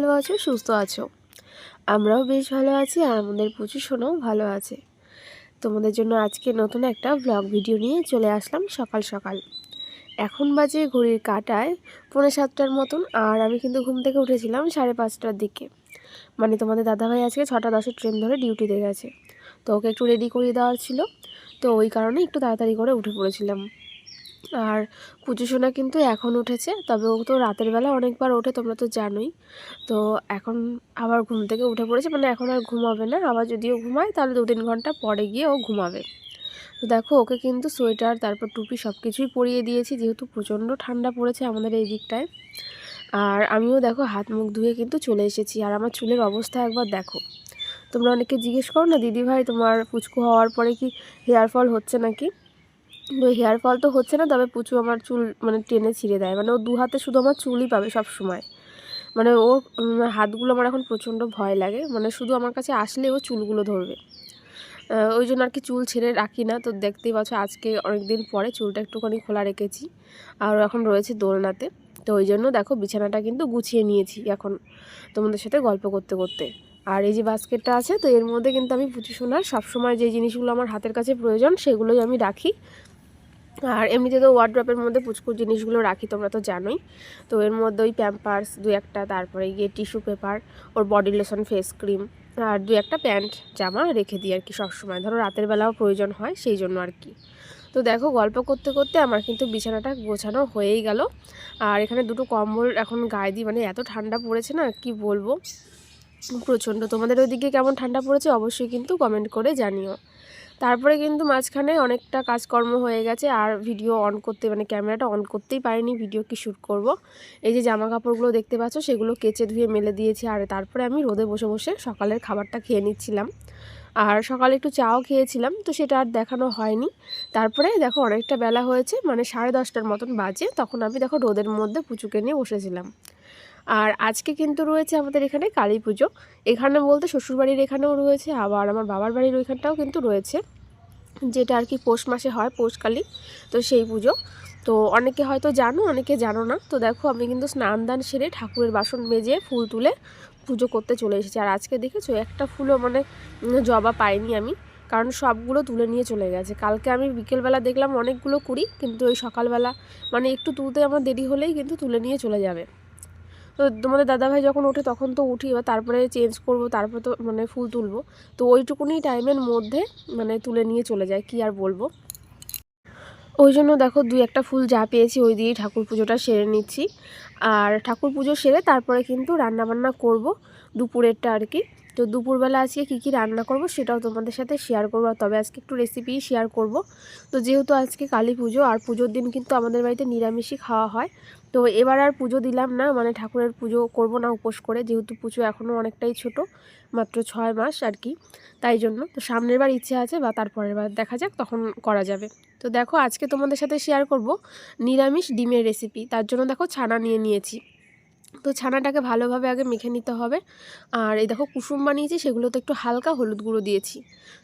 ভালো আছো, সুস্থ আছো। আমরাও বেশ ভালো আছি আর আমাদের পুচু সোনাও ভালো আছে। তোমাদের জন্য আজকে নতুন একটা ব্লগ ভিডিও নিয়ে চলে আসলাম সকাল সকাল। এখন বাজে ঘড়ির কাঁটায় 6:45 মতন, আর আমি কিন্তু ঘুম থেকে উঠেছিলাম 5:30টার দিকে। মানে তোমাদের দাদাভাই আজকে 6:10 ট্রেন ধরে ডিউটিতে গেছে, তো ওকে একটু রেডি করিয়ে দেওয়ার ছিল, তো ওই কারণে একটু তাড়াতাড়ি করে উঠে পড়েছিলাম। আর পুচু সোনা কিন্তু এখন উঠেছে, তবে ও তো রাতের বেলা অনেকবার ওঠে, তোমরা তো জানোই। তো এখন আবার ঘুম থেকে উঠে পড়েছে, মানে এখন আর ঘুমাবে না, আবার যদিও ঘুমায় তাহলে 2-3 ঘন্টা পরে গিয়ে ও ঘুমাবে। তো দেখো ওকে কিন্তু সোয়েটার তারপর টুপি সব কিছুই পরিয়ে দিয়েছি, যেহেতু প্রচণ্ড ঠান্ডা পড়েছে আমাদের এই দিকটায়। আর আমিও দেখো হাত মুখ ধুয়ে কিন্তু চলে এসেছি। আর আমার চুলের অবস্থা একবার দেখো। তোমরা অনেকে জিজ্ঞেস করো না, দিদিভাই তোমার পুচকু হওয়ার পরে কি হেয়ার ফল হচ্ছে নাকি? তো হেয়ার ফল তো হচ্ছে না, তবে পুচু আমার চুল মানে টেনে ছিঁড়ে দেয়, মানে ও 2 হাতে শুধু আমার চুলই পাবে সব সময়। মানে ওর হাতগুলো আমার এখন প্রচণ্ড ভয় লাগে, মানে শুধু আমার কাছে আসলে ও চুলগুলো ধরবে। ওই জন্য আর কি চুল ছেড়ে রাখি না। তো দেখতেই পাচ্ছ আজকে অনেক দিন পরে চুলটা একটুখানি খোলা রেখেছি, আর এখন রয়েছে দোলনাতে। তো ওই জন্য দেখো বিছানাটা কিন্তু গুছিয়ে নিয়েছি এখন তোমাদের সাথে গল্প করতে করতে। আর এই যে বাস্কেটটা আছে, তো এর মধ্যে কিন্তু আমি পুচু সোনার সবসময় যে জিনিসগুলো আমার হাতের কাছে প্রয়োজন সেগুলোই আমি রাখি। আর এমনিতে তো ওয়ার্ড্রপের মধ্যে পুচকুর জিনিসগুলো রাখি, তোমরা তো জানোই। তো এর মধ্যে ওই প্যাম্পার্স 2-1টা, তারপরে গিয়ে টিস্যু পেপার, ওর বডি লোশন, ফেস ক্রিম, আর 2-1টা প্যান্ট জামা রেখে দিই আর কি সবসময়, ধরো রাতের বেলাও প্রয়োজন হয় সেই জন্য আর কি। তো দেখো গল্প করতে করতে আমার কিন্তু বিছানাটা গোছানো হয়েই গেল। আর এখানে দুটো কম্বল এখন গায়ে দিই, মানে এত ঠান্ডা পড়েছে না কি বলবো, প্রচণ্ড। তোমাদের ওইদিকে কেমন ঠান্ডা পড়েছে অবশ্যই কিন্তু কমেন্ট করে জানিও। তারপরে কিন্তু মাঝখানে অনেকটা কাজকর্ম হয়ে গেছে, আর ভিডিও অন করতে মানে ক্যামেরাটা অন করতেই পারিনি, ভিডিও কি শ্যুট করব। এই যে জামা কাপড়গুলো দেখতে পাচ্ছ সেগুলো কেচে ধুয়ে মেলে দিয়েছি, আর তারপরে আমি রোদে বসে বসে সকালের খাবারটা খেয়ে নিচ্ছিলাম। আর সকালে একটু চাও খেয়েছিলাম, তো সেটা আর দেখানো হয়নি। তারপরে দেখো অনেকটা বেলা হয়েছে, মানে 10:30টার মতন বাজে, তখন আমি দেখো রোদের মধ্যে পুচুকে নিয়ে বসেছিলাম। আর আজকে কিন্তু রয়েছে আমাদের এখানে কালী পুজো। এখানে বলতে শ্বশুরবাড়ির এখানেও রয়েছে, আবার আমার বাবার বাড়ির ওইখানটাও কিন্তু রয়েছে, যেটা আর কি পৌষ মাসে হয়, পৌষকালী। তো সেই পুজো তো অনেকে হয়তো জানো, অনেকে জানো না। তো দেখো আমি কিন্তু স্নান দান সেরে ঠাকুরের বাসন মেজে ফুল তুলে পুজো করতে চলে এসেছি। আর আজকে দেখেছো একটা ফুলও মানে জবা পাইনি আমি, কারণ সবগুলো তুলে নিয়ে চলে গেছে। কালকে আমি বিকেলবেলা দেখলাম অনেকগুলো কুড়ি, কিন্তু ওই সকালবেলা মানে একটু তুলতে আমার দেরি হলেই কিন্তু তুলে নিয়ে চলে যাবে। তো তোমাদের দাদাভাই যখন ওঠে তখন তো উঠি, এবার তারপরে চেঞ্জ করব, তারপরে তো মানে ফুল তুলবো। তো ওইটুকুনি টাইমের মধ্যে মানে তুলে নিয়ে চলে যায়, কি আর বলবো। ওই জন্য দেখো 2-1টা ফুল যা পেয়েছি ওই দিয়েই ঠাকুর পুজোটা সেরে নিচ্ছি। আর ঠাকুর পুজো সেরে তারপরে কিন্তু রান্নাবান্না করব দুপুরেরটা আর কি। তো দুপুরবেলা আজকে কী কী রান্না করব সেটাও তোমাদের সাথে শেয়ার করবো, তবে আজকে একটু রেসিপি শেয়ার করব। তো যেহেতু আজকে কালী পুজো, আর পুজোর দিন কিন্তু আমাদের বাড়িতে নিরামিষই খাওয়া হয়। তো এবার আর পুজো দিলাম না, মানে ঠাকুরের পুজো করব না উপোস করে, যেহেতু পুজো এখনও অনেকটাই ছোট, মাত্র 6 মাস আর কি। তাই জন্য তো সামনের বার ইচ্ছে আছে, বা তারপরের বার দেখা যাক, তখন করা যাবে। তো দেখো আজকে তোমাদের সাথে শেয়ার করব নিরামিষ ডিমের রেসিপি। তার জন্য দেখো ছানা নিয়ে নিয়েছি। তো ছানাটাকে ভালোভাবে আগে মেখে নিতে হবে। আর এই দেখো কুসুম বানিয়েছি, সেগুলোতে একটু হালকা হলুদ গুঁড়ো দিয়েছি।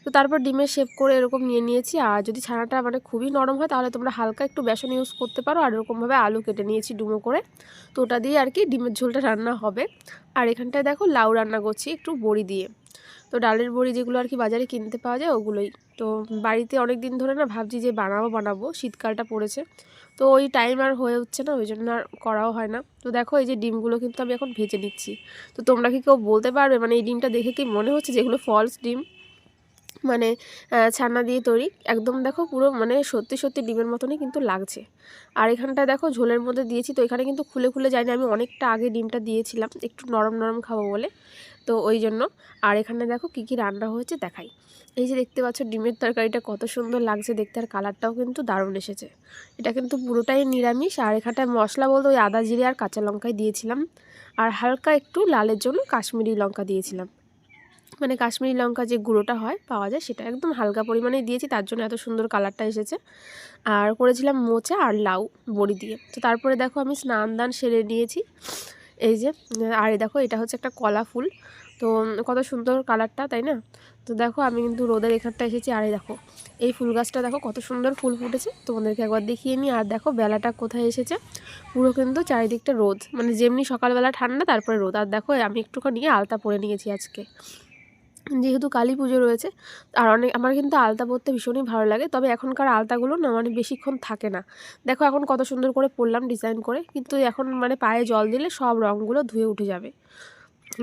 তো তারপর ডিমের শেপ করে এরকম নিয়ে নিয়েছি। আর যদি ছানাটা মানে খুবই নরম হয় তাহলে তোমরা হালকা একটু বেসন ইউজ করতে পারো। আর এরকমভাবে আলু কেটে নিয়েছি ডুমো করে, তো ওটা দিয়ে আর কি ডিমের ঝোলটা রান্না হবে। আর এখানটায় দেখো লাউ রান্না করছি একটু বড়ি দিয়ে। তো ডালের বড়ি যেগুলো আর কি বাজারে কিনতে পাওয়া যায় ওগুলোই। তো বাড়িতে অনেক দিন ধরে না ভাবছি যে বানাবো, শীতকালটা পড়েছে, তো ওই টাইম আর হয়ে উঠছে না, ওই জন্য আর করাও হয় না। তো দেখো এই যে ডিমগুলো কিন্তু আমি এখন ভেজে নিচ্ছি। তো তোমরা কি কেউ বলতে পারবে মানে এই ডিমটা দেখে কি মনে হচ্ছে যেগুলো ফলস ডিম, মানে ছানা দিয়ে তৈরি, একদম দেখো পুরো মানে সত্যি সত্যি ডিমের মতনই কিন্তু লাগছে। আর এখানটা দেখো ঝোলের মধ্যে দিয়েছি, তো এখানে কিন্তু খুলে খুলে যায়নি, আমি অনেকটা আগে ডিমটা দিয়েছিলাম একটু নরম নরম খাবো বলে, তো ওই জন্য। আর এখানে দেখো কী কী রান্না হয়েছে দেখাই। এই যে দেখতে পাচ্ছ ডিমের তরকারিটা কত সুন্দর লাগছে দেখতে, আর কালারটাও কিন্তু দারুণ এসেছে। এটা কিন্তু পুরোটাই নিরামিষ। আর এখানটায় মশলা বলতে ওই আদা জিরে আর কাঁচা লঙ্কাই দিয়েছিলাম, আর হালকা একটু লালের জন্য কাশ্মীরি লঙ্কা দিয়েছিলাম, মানে কাশ্মীরি লঙ্কা যে গুঁড়োটা হয় পাওয়া যায় সেটা একদম হালকা পরিমাণে দিয়েছি, তার জন্য এত সুন্দর কালারটা এসেছে। আর করেছিলাম মোচা আর লাউ বড়ি দিয়ে। তো তারপরে দেখো আমি স্নান দান সেরে নিয়েছি, এই যে আর এই দেখো এটা হচ্ছে একটা কলা ফুল, তো কত সুন্দর কালারটা, তাই না? তো দেখো আমি কিন্তু রোদের এখানটা এসেছি, আর এই দেখো এই ফুল গাছটা দেখো কত সুন্দর ফুল ফুটেছে, তোমাদেরকে একবার দেখিয়ে নিই। আর দেখো বেলাটা কোথায় এসেছে, পুরো কিন্তু চারিদিকটা রোদ, মানে যেমনি সকালবেলা ঠান্ডা তারপরে রোদ। আর দেখো আমি একটুখানি আলতা পরে নিয়েছি আজকে, যেহেতু কালী পুজো রয়েছে। আর আমার কিন্তু আলতা পরতে ভীষণই ভালো লাগে, তবে এখনকার আলতাগুলো না মানে বেশিক্ষণ থাকে না। দেখো এখন কত সুন্দর করে পরলাম ডিজাইন করে, কিন্তু এখন মানে পায়ে জল দিলে সব রঙগুলো ধুয়ে উঠে যাবে।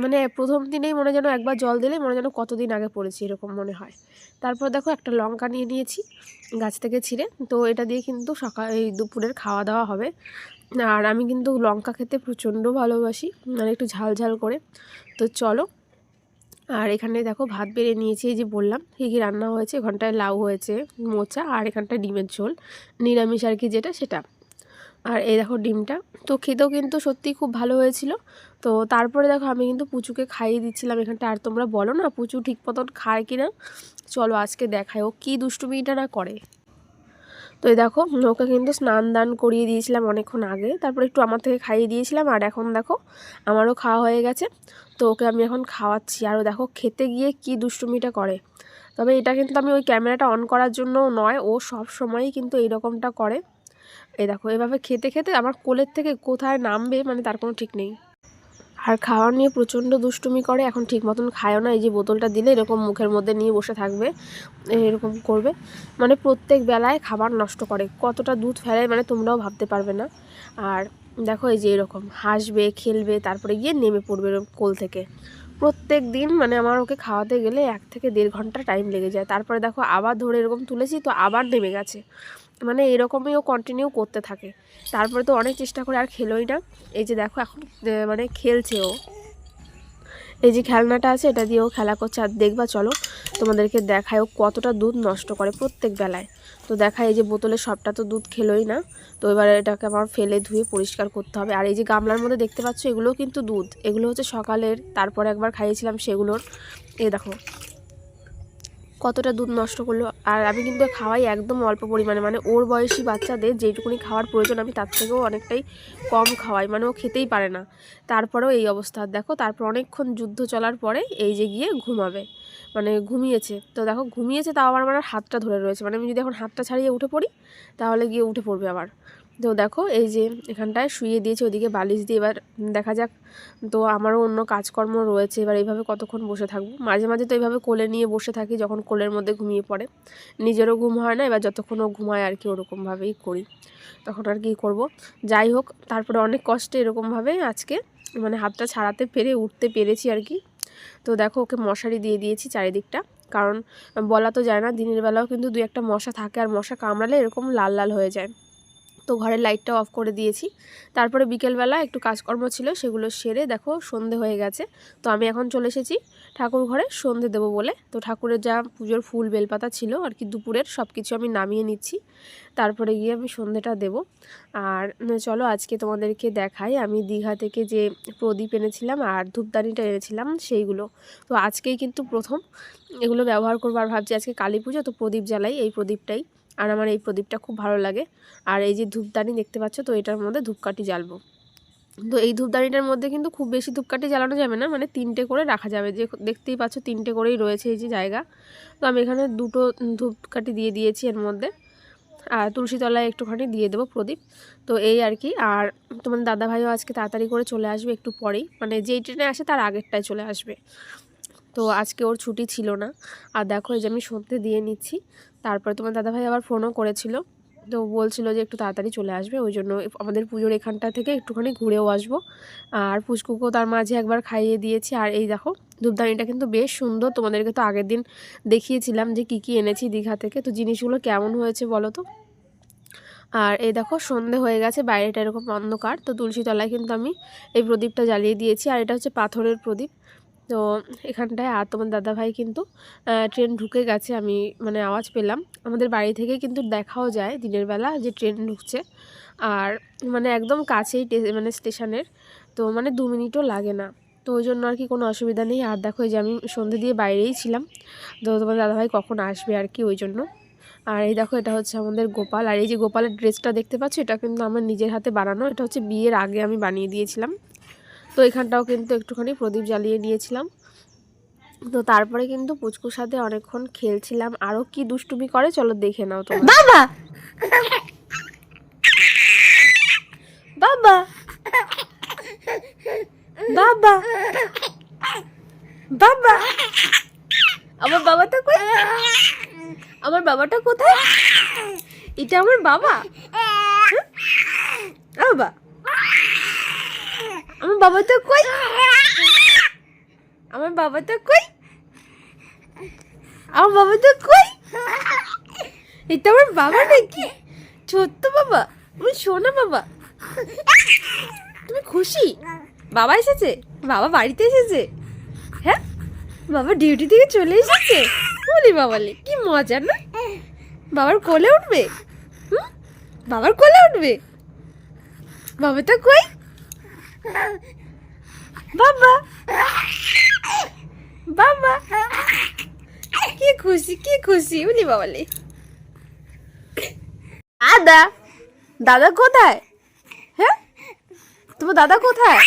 মানে প্রথম দিনেই মনে যেন একবার জল দিলে মনে যেন কতদিন আগে পড়েছি এরকম মনে হয়। তারপর দেখো একটা লঙ্কা নিয়ে নিয়েছি গাছ থেকে ছিঁড়ে, তো এটা দিয়ে কিন্তু এই দুপুরের খাওয়া দাওয়া হবে। আর আমি কিন্তু লঙ্কা খেতে প্রচণ্ড ভালোবাসি, মানে একটু ঝাল ঝাল করে। তো চলো, আর এখানে দেখো ভাত বেড়ে নিয়েছি, এই যে বললাম কী কী রান্না হয়েছে। এখানটায় লাউ হয়েছে, মোচা, আর এখানটায় ডিমের ঝোল, নিরামিষ আর কি যেটা সেটা। আর এই দেখো ডিমটা, তো খেতেও কিন্তু সত্যিই খুব ভালো হয়েছিল। তো তারপরে দেখো আমি কিন্তু পুচুকে খাইয়ে দিচ্ছিলাম এখানটা। আর তোমরা বলো না পুচু ঠিক মতন খায় কি না, চলো আজকে দেখায় ও কী দুষ্টুমিটা না করে। তো এই দেখো ওকে কিন্তু স্নান দান করিয়ে দিয়েছিলাম অনেকক্ষণ আগে, তারপরে একটু আমার থেকে খাইয়ে দিয়েছিলাম। আর এখন দেখো আমারও খাওয়া হয়ে গেছে, তো ওকে আমি এখন খাওয়াচ্ছি। আরও দেখো খেতে গিয়ে কি দুষ্টুমিটা করে। তবে এটা কিন্তু আমি ওই ক্যামেরাটা অন করার জন্য নয়, ও সব সময়ই কিন্তু এইরকমটা করে। এই দেখো এভাবে খেতে খেতে আমার কোলের থেকে কোথায় নামবে মানে তার কোনো ঠিক নেই। আর খাওয়ার নিয়ে প্রচণ্ড দুষ্টুমি করে, এখন ঠিক মতন খায়ও না। এই যে বোতলটা দিলে এরকম মুখের মধ্যে নিয়ে বসে থাকবে, এরকম করবে, মানে প্রত্যেক বেলায় খাবার নষ্ট করে, কতটা দুধ ফেলে মানে তোমরাও ভাবতে পারবে না। আর দেখো এই যে এরকম হাসবে খেলবে, তারপরে গিয়ে নেমে পড়বে কোল থেকে। প্রত্যেক দিন মানে আমার ওকে খাওয়াতে গেলে 1 থেকে 1.5 ঘন্টা টাইম লেগে যায়। তারপরে দেখো আবার ধরে এরকম তুলেছি তো আবার নেমে গেছে, মানে এরকমই ও কন্টিনিউ করতে থাকে। তারপরে তো অনেক চেষ্টা করে আর খেলোই না। এই যে দেখো এখন মানে খেলছে ও, এই যে খেলনাটা আছে এটা দিয়েও খেলা করছে। আর দেখবা চলো তোমাদেরকে দেখায় ও কতটা দুধ নষ্ট করে প্রত্যেক বেলায়। তো দেখায় এই যে বোতলে সবটা তো দুধ খেলোই না, তো এবার এটাকে আমার ফেলে ধুয়ে পরিষ্কার করতে হবে। আর এই যে গামলার মধ্যে দেখতে পাচ্ছ এগুলোও কিন্তু দুধ, এগুলো হচ্ছে সকালের, তারপরে একবার খাইয়েছিলাম সেগুলোর। এই দেখো কতটা দুধ নষ্ট করলো। আর আমি কিন্তু খাওয়াই একদম অল্প পরিমাণে, মানে ওর বয়সী বাচ্চাদের যেটুকুনি খাওয়ার প্রয়োজন আমি তার থেকেও অনেকটাই কম খাওয়াই, মানে ও খেতেই পারে না। তারপরেও এই অবস্থা দেখো, তারপর অনেকক্ষণ যুদ্ধ চলার পরে এই যে গিয়ে ঘুমাবে, মানে ঘুমিয়েছে। তো দেখো ঘুমিয়েছে, তাও আবার আমার হাতটা ধরে রয়েছে, মানে আমি যদি এখন হাতটা ছাড়িয়ে উঠে পড়ি তাহলে গিয়ে উঠে পড়বে আবার। তো দেখো এই যে এখানটায় শুইয়ে দিয়েছে, ওদিকে বালিশ দিয়ে। এবার দেখা যাক, তো আমারও অন্য কাজকর্ম রয়েছে, এবার এইভাবে কতক্ষণ বসে থাকবো। মাঝে মাঝে তো এইভাবে কোলে নিয়ে বসে থাকি যখন কোলের মধ্যে ঘুমিয়ে পড়ে, নিজেরও ঘুম হয় না, এবার যতক্ষণ ও ঘুমায় আর কি ওরকমভাবেই করি, তখন আর কি করব। যাই হোক তারপরে অনেক কষ্টে এরকমভাবে আজকে মানে হাতটা ছাড়াতে পেরে উঠতে পেরেছি আর কি। তো দেখো ওকে মশারি দিয়ে দিয়েছি চারিদিকটা, কারণ বলা তো যায় না, দিনের বেলাও কিন্তু 2-1টা মশা থাকে, আর মশা কামড়ালে এরকম লাল লাল হয়ে যায়। তো ঘরের লাইটটা অফ করে দিয়েছি। তারপরে বিকেলবেলা একটু কাজকর্ম ছিল সেগুলো সেরে দেখো সন্ধে হয়ে গেছে। তো আমি এখন চলে এসেছি ঠাকুর ঘরে সন্ধে দেবো বলে। তো ঠাকুরের যা পুজোর ফুল বেলপাতা ছিল আর কি দুপুরের সব কিছু আমি নামিয়ে নিচ্ছি, তারপরে গিয়ে আমি সন্ধেটা দেব। আর চলো আজকে তোমাদেরকে দেখাই আমি দীঘা থেকে যে প্রদীপ এনেছিলাম আর ধূপদানিটা এনেছিলাম সেইগুলো। তো আজকেই কিন্তু প্রথম এগুলো ব্যবহার করবো, আর ভাবছি আজকে কালী পুজো তো প্রদীপ জ্বালাই, এই প্রদীপটাই। আর আমার এই প্রদীপটা খুব ভালো লাগে। আর এই যে ধূপদানি দেখতে পাচ্ছ, তো এটার মধ্যে ধূপকাঠি জ্বালবো। তো এই ধূপদানিটার মধ্যে কিন্তু খুব বেশি ধূপকাঠি জ্বালানো যাবে না, মানে 3টে করে রাখা যাবে, যে দেখতেই পাচ্ছ 3টে করেই রয়েছে এই যে জায়গা। তো আমি এখানে 2টো ধূপকাঠি দিয়ে দিয়েছি এর মধ্যে, আর তুলসী তলায় একটুখানি দিয়ে দেবো প্রদীপ। তো এই আর কি। আর তোমার দাদাভাইও আজকে তাড়াতাড়ি করে চলে আসবে একটু পরেই, মানে যেই ট্রেনে আসে তার আগেরটায় চলে আসবে। তো আজকে ওর ছুটি ছিল না। আর দেখো এই যে আমি সন্ধে দিয়ে নিচ্ছি। তারপরে তোমার দাদাভাই আবার ফোনও করেছিল, তো বলছিল যে একটু তাড়াতাড়ি চলে আসবে, ওই জন্য আমাদের পুজোর এখানটা থেকে একটুখানি ঘুরেও আসবো। আর পুচকুকেও তার মাঝে একবার খাইয়ে দিয়েছি। আর এই দেখো ধূপদানিটা কিন্তু বেশ সুন্দর, তোমাদেরকে তো আগের দিন দেখিয়েছিলাম যে কী কী এনেছি দীঘা থেকে, তো জিনিসগুলো কেমন হয়েছে বলো তো। আর এই দেখো সন্ধে হয়ে গেছে, বাইরেটা এরকম অন্ধকার, তো তুলসী তলায় কিন্তু আমি এই প্রদীপটা জ্বালিয়ে দিয়েছি। আর এটা হচ্ছে পাথরের প্রদীপ। তো এখানটায় আর তোমার দাদাভাই কিন্তু ট্রেন ঢুকে গেছে, আমি মানে আওয়াজ পেলাম। আমাদের বাড়ি থেকে কিন্তু দেখাও যায় দিনের বেলা যে ট্রেন ঢুকছে, আর মানে একদম কাছেই মানে স্টেশনের, তো মানে 2 মিনিটও লাগে না। তো ওই জন্য আর কি কোনো অসুবিধা নেই। আর দেখো এই যে আমি সন্ধে দিয়ে বাইরেই ছিলাম, তো তোমার দাদাভাই কখন আসবে আর কি ওই জন্য। আর এই দেখো এটা হচ্ছে আমাদের গোপাল। আর এই যে গোপালের ড্রেসটা দেখতে পাচ্ছ, এটা কিন্তু আমার নিজের হাতে বানানো, এটা হচ্ছে বিয়ের আগে আমি বানিয়ে দিয়েছিলাম। তো এখানটাও কিন্তু একটুখানি প্রদীপ জ্বালিয়ে নিয়েছিলাম। তো তারপরে কিন্তু পুচকুর সাথে অনেকক্ষণ খেলছিলাম। আরও কি দুষ্টুমি করে চলো দেখে নাও তোমরা। বাবা বাবা বাবা বাবা, আমার বাবাটা কই? আমার বাবাটা কোথায়? এটা আমার বাবা? বাবা, আমার বাবাটা কই? আমার বাবাটা কই? আমার বাবাটা কই? এটা আমার বাবা নাকি? ছোট্ট বাবা, আমার সোনা বাবা। তুমি খুশি বাবা এসেছে? বাবা বাড়িতে এসেছে? হ্যাঁ, বাবা ডিউটি থেকে চলে এসেছে। বলি বাবালে কি মজা না? বাবার কোলে উঠবে? বাবার কোলে উঠবে? বাবাটা কই? বাবা বাবা, কি খুশি কি খুশি বলি বাবালে। দাদা, দাদা কোথায়? হ্যাঁ, তোমার দাদা কোথায়?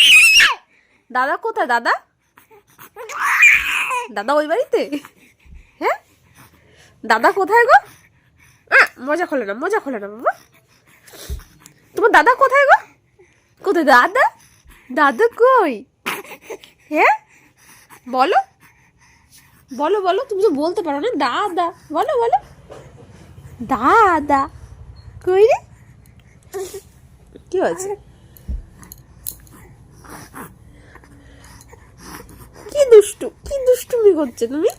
দাদা কোথায়? দাদা, দাদা ওই বাড়িতে? হ্যাঁ, দাদা কোথায় গো? মজা খোলে না, মজা খোলে না বাবা। তোমার দাদা কোথায় গো? কোথায় দাদা? দাদা কই? হ্যাঁ, বলো বলো বলো, তুমি তো বলতে পারো না। দাদা বলো বলো, দাদা কই রে? কি হয়েছে? কি দুষ্টু, কি দুষ্টুমি করছো তুমি?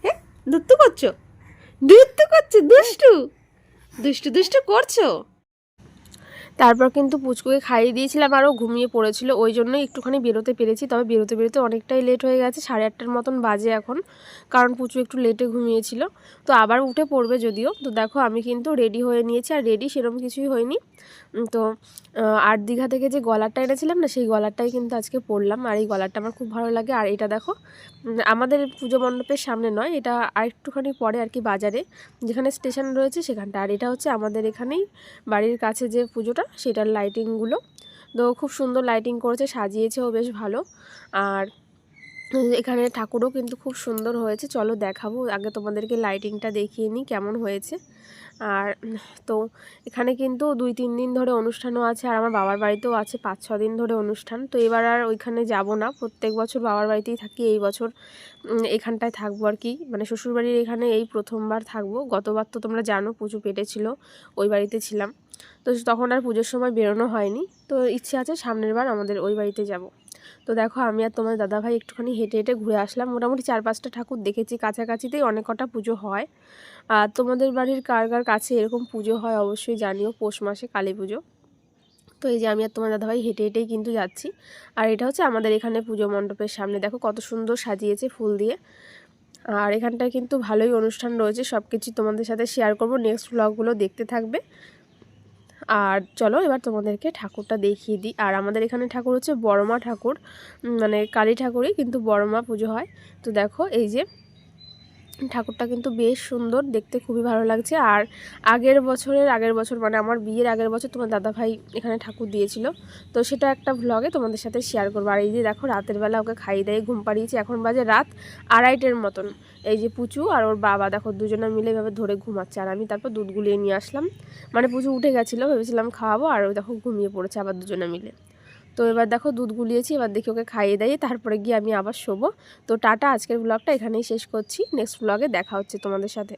হ্যাঁ, দুষ্টু করছো, দুষ্টু করছো, দুষ্টু দুষ্টু দুষ্টু করছো। তারপর কিন্তু পুচকুকে খাইয়ে দিয়েছিলাম, আরও ঘুমিয়ে পড়েছিল, ওই জন্যই একটুখানি বেরোতে পেরেছি। তবে বেরোতে বেরোতে অনেকটাই লেট হয়ে গেছে, 8:30টার মতন বাজে এখন, কারণ পুচু একটু লেটে ঘুমিয়েছিল। তো আবার উঠে পড়বে যদিও। তো দেখো আমি কিন্তু রেডি হয়ে নিয়েছি, আর রেডি সেরকম কিছুই হয়নি। তো 8 দীঘা থেকে যে গলারটা এনেছিলাম না, সেই গলারটাই কিন্তু আজকে পরলাম। আর এই গলারটা আমার খুব ভালো লাগে। আর এটা দেখো আমাদের পুজো মণ্ডপের সামনে নয়, এটা আরেকটুখানি পরে আর কি, বাজারে যেখানে স্টেশন রয়েছে সেখানটা। আর এটা হচ্ছে আমাদের এখানেই বাড়ির কাছে যে পুজোটা, সেটার লাইটিংগুলো। তো খুব সুন্দর লাইটিং করেছে, সাজিয়েছেও বেশ ভালো। আর এখানে ঠাকুরও কিন্তু খুব সুন্দর হয়েছে। চলো দেখাবো, আগে তোমাদেরকে লাইটিংটা দেখিয়ে নিই কেমন হয়েছে। আর তো এখানে কিন্তু 2-3 দিন ধরে অনুষ্ঠানও আছে, আর আমার বাবার বাড়িতেও আছে 5-6 দিন ধরে অনুষ্ঠান। তো এবার আর ওইখানে যাব না, প্রত্যেক বছর বাবার বাড়িতেই থাকি, এই বছর এখানটায় থাকবো আর কি। মানে শ্বশুরবাড়ির এখানে এই প্রথমবার থাকবো। গতবার তো তোমরা জানো পুজো পেটেছিল, ওই বাড়িতে ছিলাম। তো তখন আর পুজোর সময় বেরোনো হয়নি। তো ইচ্ছে আছে সামনের বার আমাদের ওই বাড়িতে যাব। তো দেখো আমি আর তোমার দাদাভাই একটুখানি হেঁটে হেঁটে ঘুরে আসলাম। মোটামুটি 4-5টা ঠাকুর দেখেছি, কাছাকাছিতেই অনেক কটা পুজো হয়। আর তোমাদের বাড়ির কার কার কাছে এরকম পুজো হয় অবশ্যই জানিও, পৌষ মাসে কালী পুজো। তো এই যে আমি আর তোমার দাদাভাই হেঁটে হেঁটেই কিন্তু যাচ্ছি। আর এটা হচ্ছে আমাদের এখানে পুজো মণ্ডপের সামনে, দেখো কত সুন্দর সাজিয়েছে ফুল দিয়ে। আর এখানটায় কিন্তু ভালোই অনুষ্ঠান রয়েছে, সব কিছু তোমাদের সাথে শেয়ার করব, নেক্সট ব্লগগুলো দেখতে থাকবে। আর চলো এবার তোমাদেরকে ঠাকুরটা দেখিয়ে দিই। আর আমাদের এখানে ঠাকুর হচ্ছে বড়মা ঠাকুর, মানে কালী ঠাকুরই, কিন্তু বড়মা পুজো হয়। তো দেখো এই যে ঠাকুরটা কিন্তু বেশ সুন্দর দেখতে, খুবই ভালো লাগছে। আর আগের বছর মানে আমার বিয়ের আগের বছর তোমার দাদাভাই এখানে ঠাকুর দিয়েছিল, তো সেটা একটা ভ্লগে তোমাদের সাথে শেয়ার করবো। আর এই যে দেখো রাতের বেলা ওকে খাইয়ে দিয়ে ঘুম পাড়িয়েছি, এখন বাজে রাত 2:30টার মতন। এই যে পুচু আর ওর বাবা দেখো দুজনে মিলে এভাবে ধরে ঘুমাচ্ছে, আর আমি তারপর দুধ গুলিয়ে নিয়ে আসলাম। মানে পুচু উঠে গেছিলো, ভেবেছিলাম খাওয়াবো, আর ওই দেখো ঘুমিয়ে পড়েছে আবার দুজনে মিলে। তো এবার দেখো দুধ গুলিয়েছি, এবার দেখি ওকে খাইয়ে দিয়ে তারপরে গিয়ে আমি আবার শোবো। তো টাটা, আজকের ব্লগটা এখানেই শেষ করছি, নেক্সট ব্লগে দেখা হচ্ছে তোমাদের সাথে।